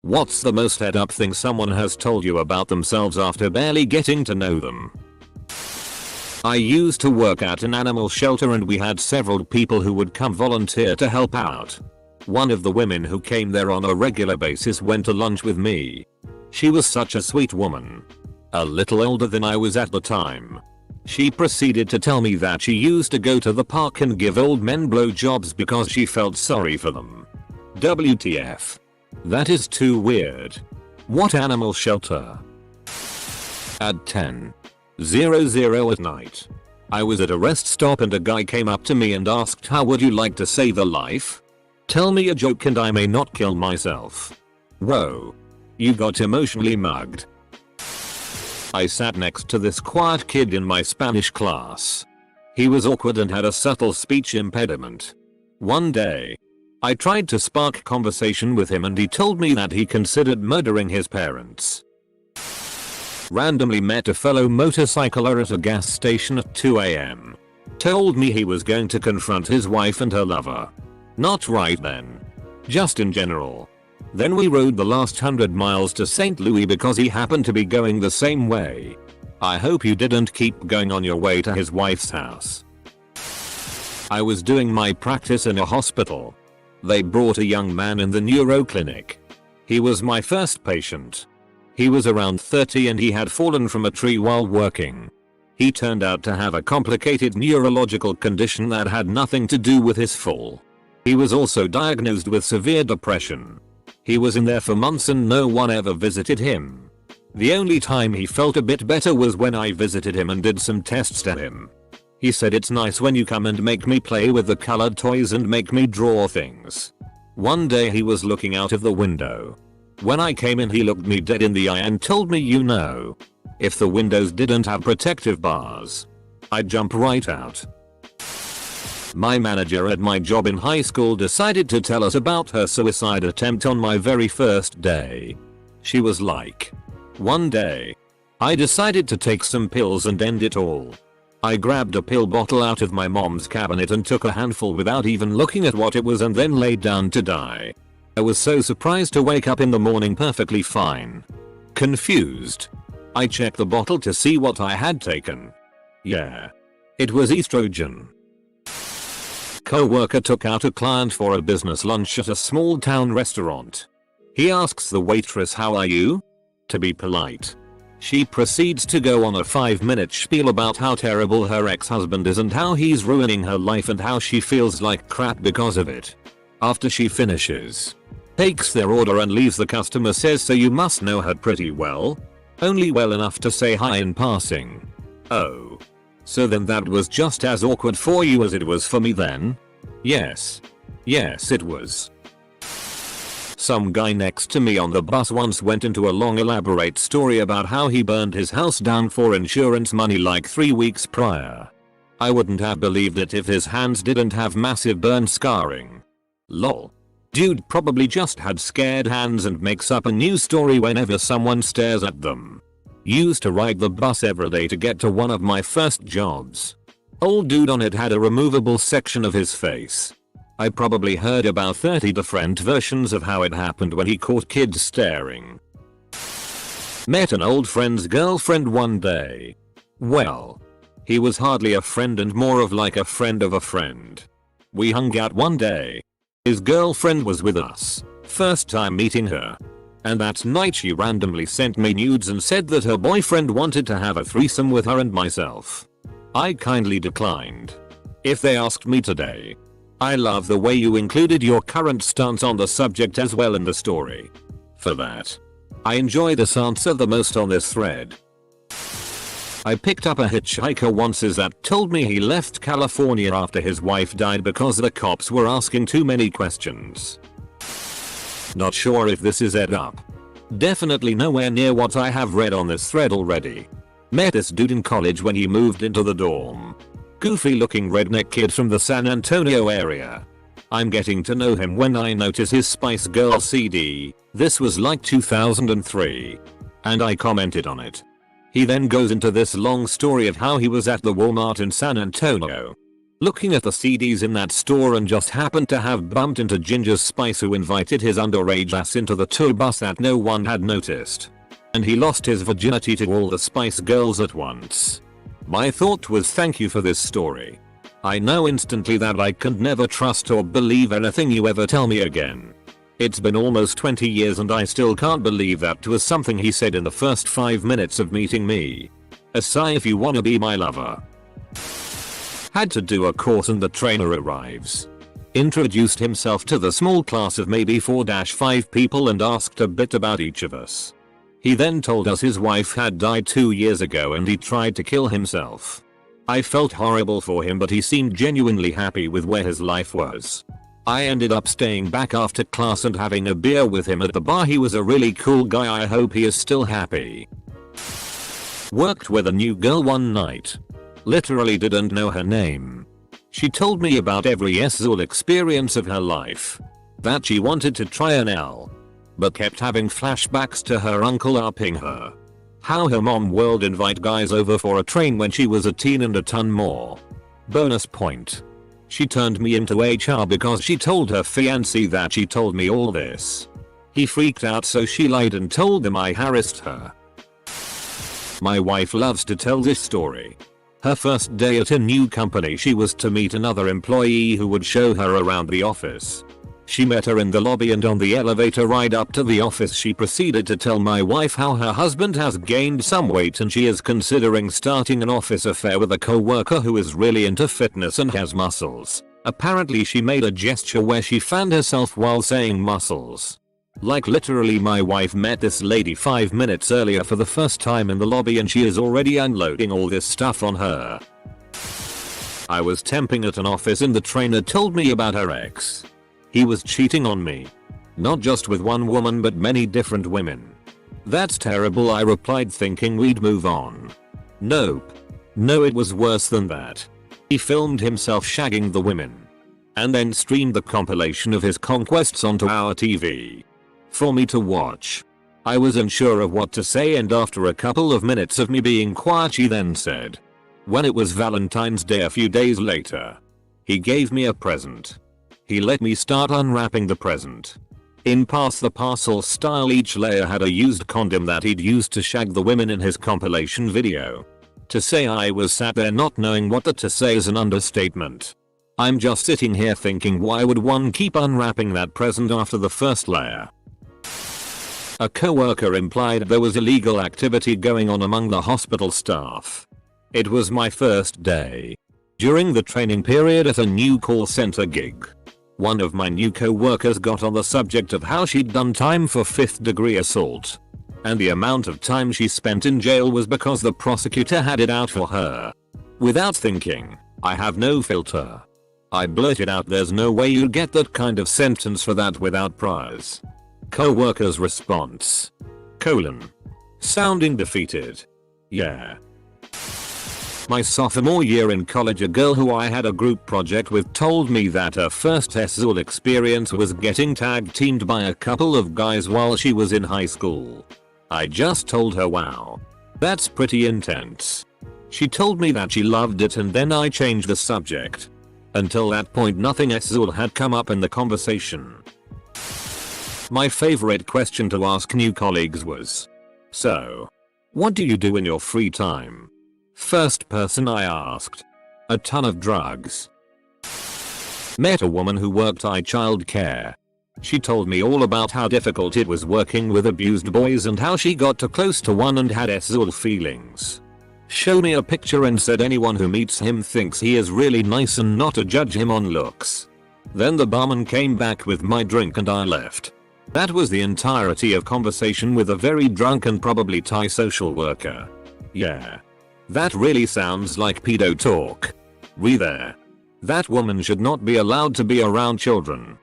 What's the most head up thing someone has told you about themselves after barely getting to know them? I used to work at an animal shelter and we had several people who would come volunteer to help out. One of the women who came there on a regular basis went to lunch with me. She was such a sweet woman. A little older than I was at the time. She proceeded to tell me that she used to go to the park and give old men blowjobs because she felt sorry for them. WTF. That is too weird. What animal shelter? At 10:00 at night. I was at a rest stop and a guy came up to me and asked, how would you like to save a life? Tell me a joke and I may not kill myself. Whoa. You got emotionally mugged. I sat next to this quiet kid in my Spanish class. He was awkward and had a subtle speech impediment. One day, I tried to spark conversation with him and he told me that he considered murdering his parents. Randomly met a fellow motorcycler at a gas station at 2 AM. Told me he was going to confront his wife and her lover. Not right then. Just in general. Then we rode the last 100 miles to St. Louis because he happened to be going the same way. I hope you didn't keep going on your way to his wife's house. I was doing my practice in a hospital. They brought a young man in the neuro clinic. He was my first patient. He was around 30 and he had fallen from a tree while working. He turned out to have a complicated neurological condition that had nothing to do with his fall. He was also diagnosed with severe depression. He was in there for months and no one ever visited him. The only time he felt a bit better was when I visited him and did some tests to him. He said, it's nice when you come and make me play with the colored toys and make me draw things. One day he was looking out of the window. When I came in he looked me dead in the eye and told me, you know, if the windows didn't have protective bars, I'd jump right out. My manager at my job in high school decided to tell us about her suicide attempt on my very first day. She was like, one day, I decided to take some pills and end it all. I grabbed a pill bottle out of my mom's cabinet and took a handful without even looking at what it was and then laid down to die. I was so surprised to wake up in the morning perfectly fine. Confused. I checked the bottle to see what I had taken. Yeah. It was estrogen. Co-worker took out a client for a business lunch at a small town restaurant. He asks the waitress, how are you? To be polite. She proceeds to go on a 5-minute spiel about how terrible her ex-husband is and how he's ruining her life and how she feels like crap because of it. After she finishes, takes their order and leaves, the customer says, so you must know her pretty well? Only well enough to say hi in passing. Oh. So then that was just as awkward for you as it was for me then? Yes. Yes, it was. Some guy next to me on the bus once went into a long elaborate story about how he burned his house down for insurance money like 3 weeks prior. I wouldn't have believed it if his hands didn't have massive burn scarring. Lol. Dude probably just had scared hands and makes up a new story whenever someone stares at them. Used to ride the bus every day to get to one of my first jobs. Old dude on it had a removable section of his face. I probably heard about 30 different versions of how it happened when he caught kids staring. Met an old friend's girlfriend one day. Well, he was hardly a friend and more of like a friend of a friend. We hung out one day. His girlfriend was with us. First time meeting her. And that night she randomly sent me nudes and said that her boyfriend wanted to have a threesome with her and myself. I kindly declined. If they asked me today, I love the way you included your current stance on the subject as well in the story. For that, I enjoy this answer the most on this thread. I picked up a hitchhiker once that told me he left California after his wife died because the cops were asking too many questions. Not sure if this is ed up. Definitely nowhere near what I have read on this thread already. Met this dude in college when he moved into the dorm. Goofy looking redneck kid from the San Antonio area. I'm getting to know him when I notice his Spice Girl CD. This was like 2003. And I commented on it. He then goes into this long story of how he was at the Walmart in San Antonio. looking at the CDs in that store and just happened to have bumped into Ginger Spice, who invited his underage ass into the tour bus that no one had noticed. And he lost his virginity to all the Spice Girls at once. My thought was, thank you for this story. I know instantly that I can never trust or believe anything you ever tell me again. It's been almost 20 years and I still can't believe that was something he said in the first 5 minutes of meeting me. A sigh if you wanna be my lover. Had to do a course and the trainer arrives. Introduced himself to the small class of maybe 4-5 people and asked a bit about each of us. He then told us his wife had died 2 years ago and he tried to kill himself. I felt horrible for him, but he seemed genuinely happy with where his life was. I ended up staying back after class and having a beer with him at the bar. He was a really cool guy. I hope he is still happy. Worked with a new girl one night. Literally didn't know her name. She told me about every SZOL experience of her life. That she wanted to try an L, but kept having flashbacks to her uncle upping her. How her mom would invite guys over for a train when she was a teen and a ton more. Bonus point. She turned me into HR because she told her fiancé that she told me all this. He freaked out, so she lied and told them I harassed her. My wife loves to tell this story. Her first day at a new company, she was to meet another employee who would show her around the office. She met her in the lobby, and on the elevator ride up to the office she proceeded to tell my wife how her husband has gained some weight and she is considering starting an office affair with a co-worker who is really into fitness and has muscles. Apparently she made a gesture where she fanned herself while saying muscles. Like literally, my wife met this lady 5 minutes earlier for the first time in the lobby and she is already unloading all this stuff on her. I was temping at an office and the trainer told me about her ex. He was cheating on me. Not just with one woman but many different women. That's terrible, I replied, thinking we'd move on. Nope. No, it was worse than that. He filmed himself shagging the women. And then streamed the compilation of his conquests onto our TV. For me to watch. I was unsure of what to say, and after a couple of minutes of me being quiet she then said. When it was Valentine's Day a few days later. He gave me a present. He let me start unwrapping the present. In Pass the Parcel style, each layer had a used condom that he'd used to shag the women in his compilation video. To say I was sat there not knowing what to say is an understatement. I'm just sitting here thinking, why would one keep unwrapping that present after the first layer? A coworker implied there was illegal activity going on among the hospital staff. It was my first day. During the training period at a new call center gig. One of my new co-workers got on the subject of how she'd done time for 5th degree assault. And the amount of time she spent in jail was because the prosecutor had it out for her. Without thinking, I have no filter. I blurted out, there's no way you get that kind of sentence for that without priors. Co-worker's response. Sounding defeated. Yeah. My sophomore year in college, a girl who I had a group project with told me that her first SZOL experience was getting tag teamed by a couple of guys while she was in high school. I just told her, wow. That's pretty intense. She told me that she loved it, and then I changed the subject. Until that point nothing SZOL had come up in the conversation. My favorite question to ask new colleagues was, so, what do you do in your free time? First person I asked. A ton of drugs. Met a woman who worked child care. She told me all about how difficult it was working with abused boys and how she got too close to one and had SZOL feelings. Showed me a picture and said anyone who meets him thinks he is really nice and not to judge him on looks. Then the barman came back with my drink and I left. That was the entirety of conversation with a very drunk and probably Thai social worker. Yeah. That really sounds like pedo talk. There. That woman should not be allowed to be around children.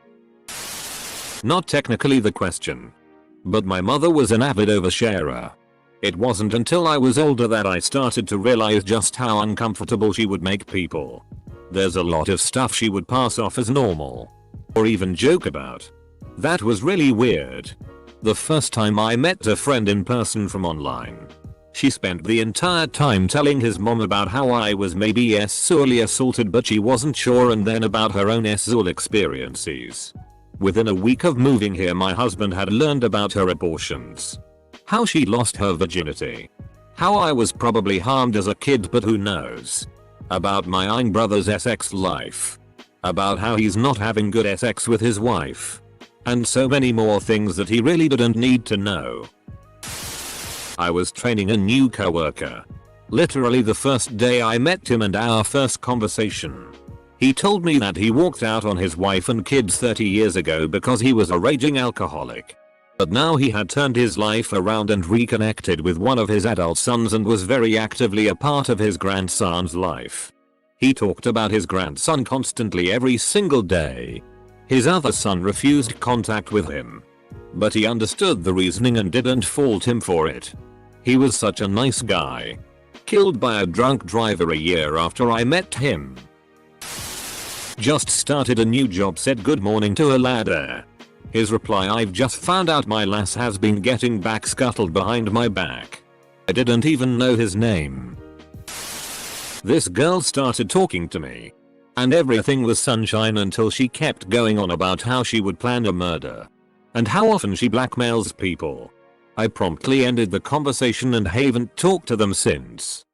Not technically the question. But my mother was an avid oversharer. It wasn't until I was older that I started to realize just how uncomfortable she would make people. There's a lot of stuff she would pass off as normal. Or even joke about. That was really weird. The first time I met a friend in person from online. She spent the entire time telling his mom about how I was maybe sexually assaulted but she wasn't sure, and then about her own sexual experiences. Within a week of moving here, my husband had learned about her abortions. How she lost her virginity. How I was probably harmed as a kid, but who knows. About my own brother's sex life. About how he's not having good sex with his wife. And so many more things that he really didn't need to know. I was training a new coworker. Literally the first day I met him and our first conversation. He told me that he walked out on his wife and kids 30 years ago because he was a raging alcoholic. But now he had turned his life around and reconnected with one of his adult sons and was very actively a part of his grandson's life. He talked about his grandson constantly every single day. His other son refused contact with him. But he understood the reasoning and didn't fault him for it. He was such a nice guy. Killed by a drunk driver a year after I met him. Just started a new job, said good morning to a lad there. His reply, I've just found out my lass has been getting back scuttled behind my back. I didn't even know his name. This girl started talking to me. And everything was sunshine until she kept going on about how she would plan a murder. And how often she blackmails people. I promptly ended the conversation and haven't talked to them since.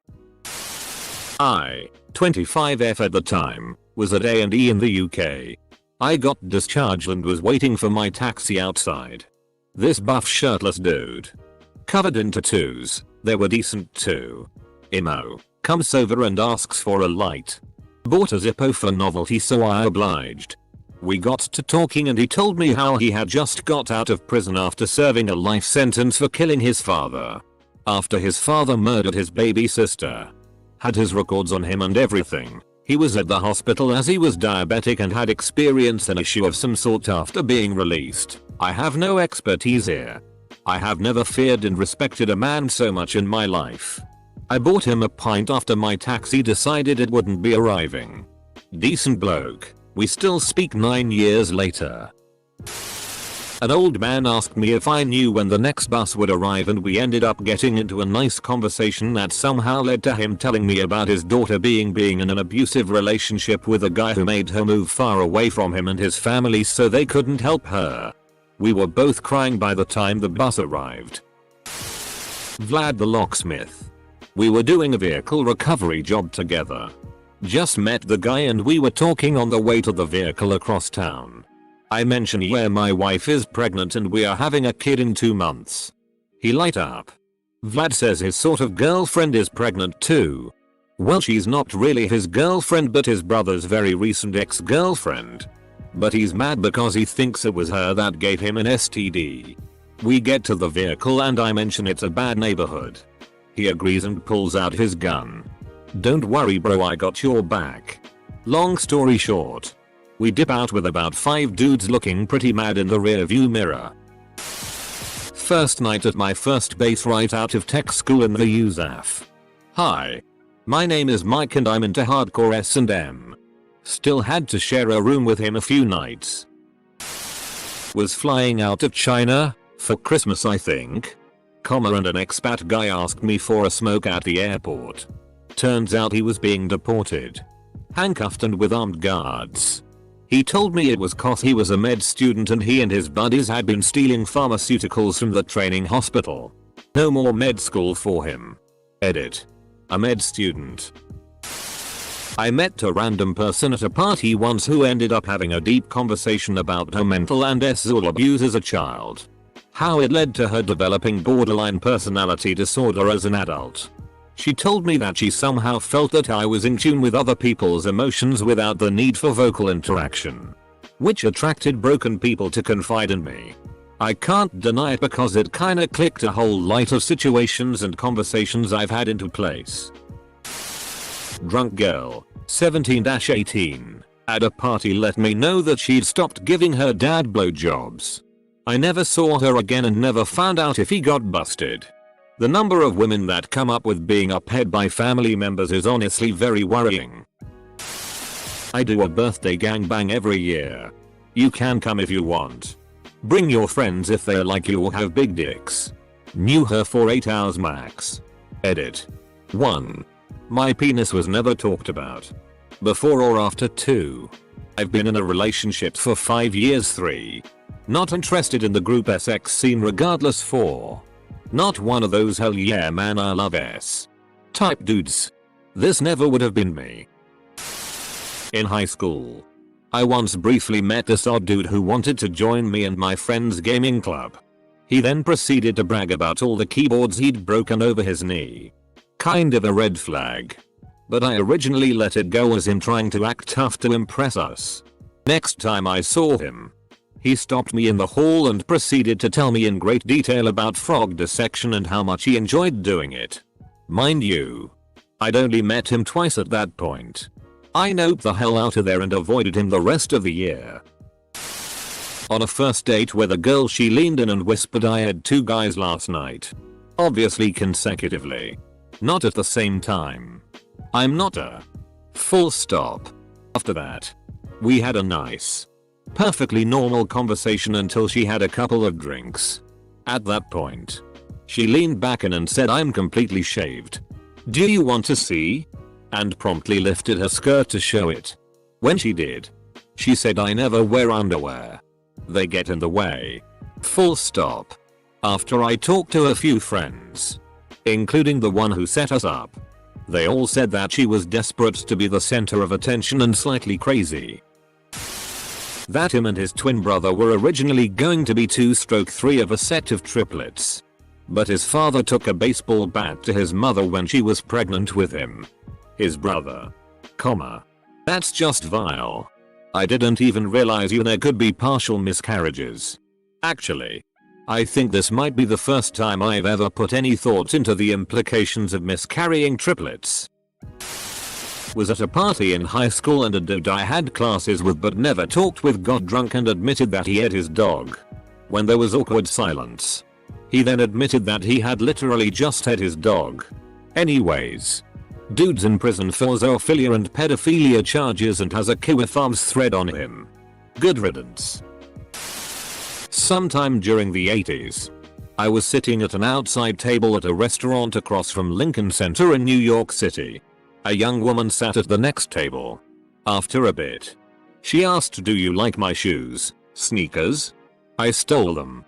I, 25F at the time, was at A&E in the UK. I got discharged and was waiting for my taxi outside. This buff shirtless dude, covered in tattoos, they were decent too, emo, comes over and asks for a light. Bought a Zippo for novelty, so I obliged. We got to talking and he told me how he had just got out of prison after serving a life sentence for killing his father. After his father murdered his baby sister. Had his records on him and everything. He was at the hospital as he was diabetic and had experienced an issue of some sort after being released. I have no expertise here. I have never feared and respected a man so much in my life. I bought him a pint after my taxi decided it wouldn't be arriving. Decent bloke. We still speak 9 years later. An old man asked me if I knew when the next bus would arrive and we ended up getting into a nice conversation that somehow led to him telling me about his daughter being in an abusive relationship with a guy who made her move far away from him and his family so they couldn't help her. We were both crying by the time the bus arrived. Vlad the locksmith. We were doing a vehicle recovery job together. Just met the guy and we were talking on the way to the vehicle across town. I mentioned where my wife is pregnant and we are having a kid in 2 months. He light up. Vlad says his sort of girlfriend is pregnant too. Well, she's not really his girlfriend but his brother's very recent ex-girlfriend. But he's mad because he thinks it was her that gave him an STD. We get to the vehicle and I mention it's a bad neighborhood. He agrees and pulls out his gun. Don't worry bro, I got your back. Long story short. We dip out with about 5 dudes looking pretty mad in the rearview mirror. First night at my first base right out of tech school in the USAF. Hi. My name is Mike and I'm into hardcore S&M. Still had to share a room with him a few nights. Was flying out of China, for Christmas I think. And an expat guy asked me for a smoke at the airport. Turns out he was being deported. Handcuffed and with armed guards. He told me it was cause he was a med student and he and his buddies had been stealing pharmaceuticals from the training hospital. No more med school for him. Edit. A med student. I met a random person at a party once who ended up having a deep conversation about her mental and sexual abuse as a child. How it led to her developing borderline personality disorder as an adult. She told me that she somehow felt that I was in tune with other people's emotions without the need for vocal interaction. Which attracted broken people to confide in me. I can't deny it because it kinda clicked a whole lot of situations and conversations I've had into place. Drunk girl, 17-18, at a party let me know that she'd stopped giving her dad blowjobs. I never saw her again and never found out if he got busted. The number of women that come up with being upheld by family members is honestly very worrying. I do a birthday gangbang every year. You can come if you want. Bring your friends if they're like you or have big dicks. Knew her for 8 hours max. Edit. 1. My penis was never talked about. Before or after. 2. I've been in a relationship for 5 years. 3. Not interested in the group sex scene regardless. 4. Not one of those hell yeah man I love s type dudes. This never would have been me. In high school, I once briefly met this odd dude who wanted to join me and my friend's gaming club. He then proceeded to brag about all the keyboards he'd broken over his knee. Kind of a red flag. But I originally let it go as him trying to act tough to impress us. Next time I saw him, he stopped me in the hall and proceeded to tell me in great detail about frog dissection and how much he enjoyed doing it. Mind you, I'd only met him twice at that point. I noped the hell out of there and avoided him the rest of the year. On a first date with a girl, she leaned in and whispered, I had 2 guys last night. Obviously consecutively. Not at the same time. I'm not a full stop. After that, we had a nice, perfectly normal conversation until she had a couple of drinks. At that point, she leaned back in and said, I'm completely shaved. Do you want to see? And promptly lifted her skirt to show it. When she did, she said, I never wear underwear. They get in the way. Full stop. After I talked to a few friends, including the one who set us up, they all said that she was desperate to be the center of attention and slightly crazy. That him and his twin brother were originally going to be 2/3 of a set of triplets. But his father took a baseball bat to his mother when she was pregnant with him. His brother. That's just vile. I didn't even realize there could be partial miscarriages. Actually, I think this might be the first time I've ever put any thought into the implications of miscarrying triplets. Was at a party in high school and a dude I had classes with but never talked with got drunk and admitted that he ate his dog. When there was awkward silence, he then admitted that he had literally just ate his dog. Anyways, dude's in prison for zoophilia and pedophilia charges and has a Kiwi Farms thread on him. Good riddance. Sometime during the 80s, I was sitting at an outside table at a restaurant across from Lincoln Center in New York City. A young woman sat at the next table. After a bit, she asked, do you like my shoes, sneakers? I stole them.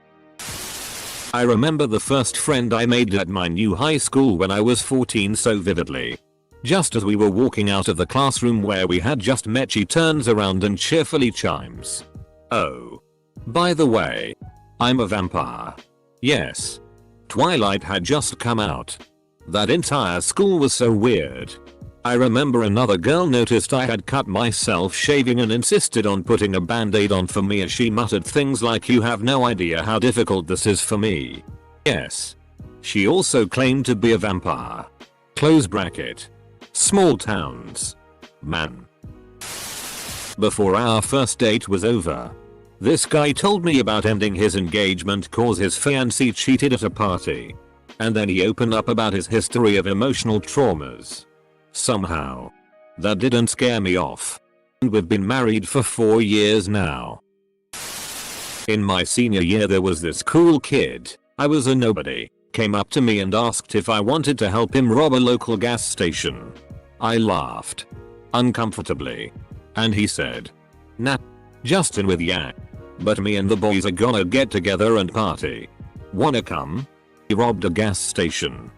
I remember the first friend I made at my new high school when I was 14 so vividly. Just as we were walking out of the classroom where we had just met, she turns around and cheerfully chimes, oh, by the way, I'm a vampire. Yes. Twilight had just come out. That entire school was so weird. I remember another girl noticed I had cut myself shaving and insisted on putting a band-aid on for me as she muttered things like, you have no idea how difficult this is for me. Yes. She also claimed to be a vampire. Close bracket. Small towns. Man. Before our first date was over, this guy told me about ending his engagement cause his fiancée cheated at a party. And then he opened up about his history of emotional traumas. Somehow, that didn't scare me off. And we've been married for 4 years now. In my senior year there was this cool kid, I was a nobody, came up to me and asked if I wanted to help him rob a local gas station. I laughed. Uncomfortably. And he said, nah, just in with ya. But me and the boys are gonna get together and party. Wanna come? He robbed a gas station.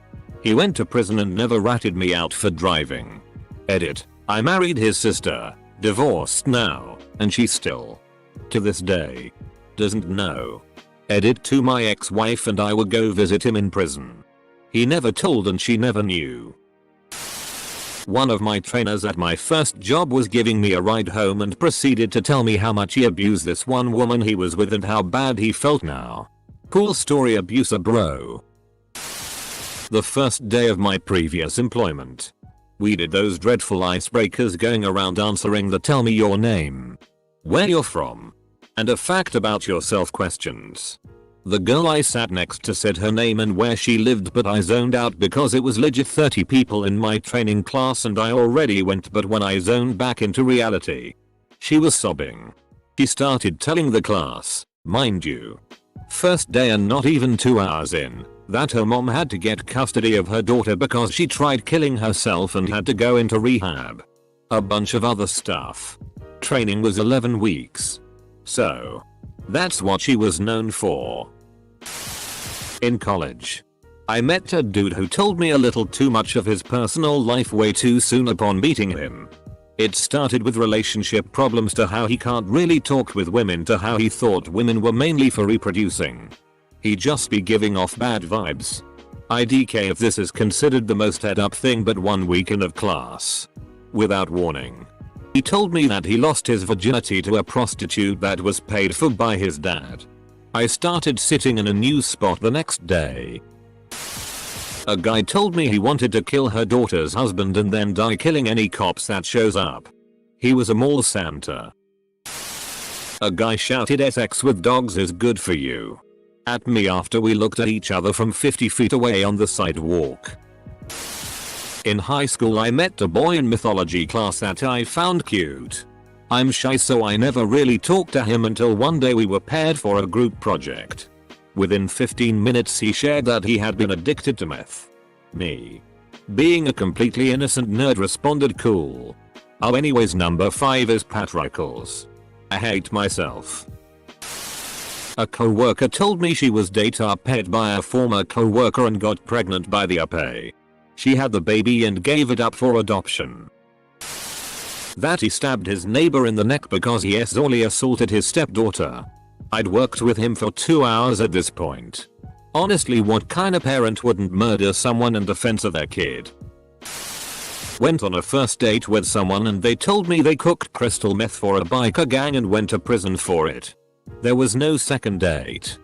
He went to prison and never ratted me out for driving. Edit. I married his sister, divorced now, and she still, to this day, doesn't know. Edit. To my ex-wife and I would go visit him in prison. He never told and she never knew. One of my trainers at my first job was giving me a ride home and proceeded to tell me how much he abused this one woman he was with and how bad he felt now. Cool story, abuser bro. The first day of my previous employment, we did those dreadful icebreakers going around answering the tell me your name, where you're from, and a fact about yourself questions. The girl I sat next to said her name and where she lived, but I zoned out because it was legit 30 people in my training class and I already went, but when I zoned back into reality, she was sobbing. She started telling the class, mind you, first day and not even 2 hours in, That her mom had to get custody of her daughter because she tried killing herself and had to go into rehab. A bunch of other stuff. Training was 11 weeks. So, that's what she was known for. In college, I met a dude who told me a little too much of his personal life way too soon upon meeting him. It started with relationship problems to how he can't really talk with women to how he thought women were mainly for reproducing. He'd just be giving off bad vibes. IDK if this is considered the most head up thing, but one weekend of class. Without warning, he told me that he lost his virginity to a prostitute that was paid for by his dad. I started sitting in a new spot the next day. A guy told me he wanted to kill her daughter's husband and then die killing any cops that shows up. He was a mall Santa. A guy shouted "sex with dogs is good for you" at me after we looked at each other from 50 feet away on the sidewalk. In high school I met a boy in mythology class that I found cute. I'm shy so I never really talked to him until one day we were paired for a group project. Within 15 minutes he shared that he had been addicted to meth. Me, being a completely innocent nerd, responded cool. Oh, anyways, number 5 is patriarchals. I hate myself. A co-worker told me she was date-upped by a former co-worker and got pregnant by the uppay. She had the baby and gave it up for adoption. That he stabbed his neighbor in the neck because he sexually assaulted his stepdaughter. I'd worked with him for 2 hours at this point. Honestly, what kind of parent wouldn't murder someone in defense of their kid? Went on a first date with someone and they told me they cooked crystal meth for a biker gang and went to prison for it. There was no second date.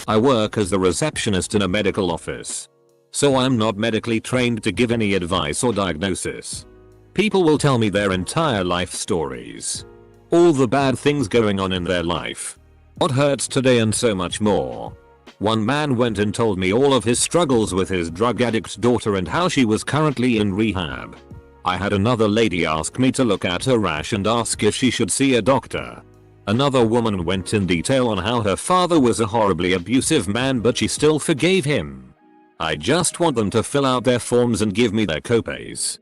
I work as the receptionist in a medical office, so I'm not medically trained to give any advice or diagnosis. People will tell me their entire life stories. All the bad things going on in their life. What hurts today and so much more. One man went and told me all of his struggles with his drug addict daughter and how she was currently in rehab. I had another lady ask me to look at her rash and ask if she should see a doctor. Another woman went in detail on how her father was a horribly abusive man but she still forgave him. I just want them to fill out their forms and give me their copays.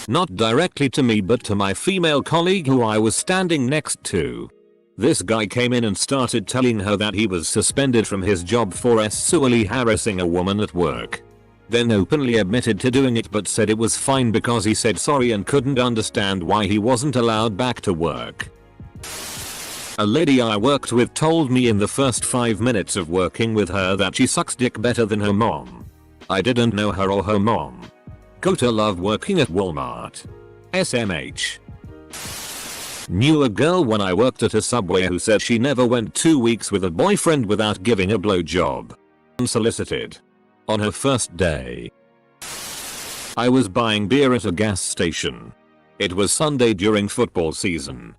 Not directly to me but to my female colleague who I was standing next to. This guy came in and started telling her that he was suspended from his job for sexually harassing a woman at work. Then openly admitted to doing it but said it was fine because he said sorry and couldn't understand why he wasn't allowed back to work. A lady I worked with told me in the first 5 minutes of working with her that she sucks dick better than her mom. I didn't know her or her mom. Gotta love working at Walmart. SMH. Knew a girl when I worked at a Subway who said she never went 2 weeks with a boyfriend without giving a blowjob. Unsolicited. On her first day. I was buying beer at a gas station. It was Sunday during football season.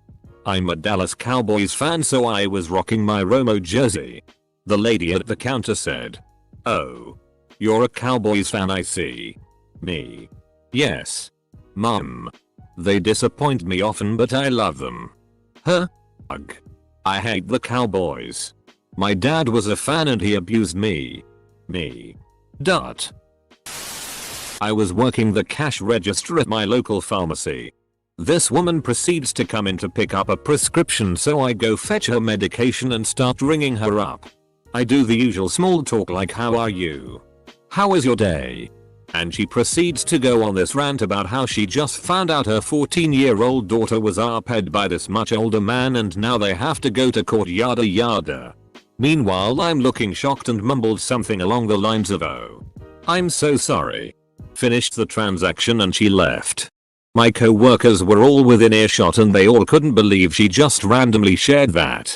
I'm a Dallas Cowboys fan so I was rocking my Romo jersey. The lady at the counter said, "Oh. You're a Cowboys fan, I see." Me. "Yes. Mom. They disappoint me often but I love them." Huh? Ugh. I hate the Cowboys. My dad was a fan and he abused me. Me. Dot. I was working the cash register at my local pharmacy. This woman proceeds to come in to pick up a prescription so I go fetch her medication and start ringing her up. I do the usual small talk like "How are you? How was your day?" And she proceeds to go on this rant about how she just found out her 14-year-old daughter was raped by this much older man and now they have to go to court, yada yada. Meanwhile I'm looking shocked and mumbled something along the lines of "Oh. I'm so sorry." Finished the transaction and she left. My co-workers were all within earshot and they all couldn't believe she just randomly shared that.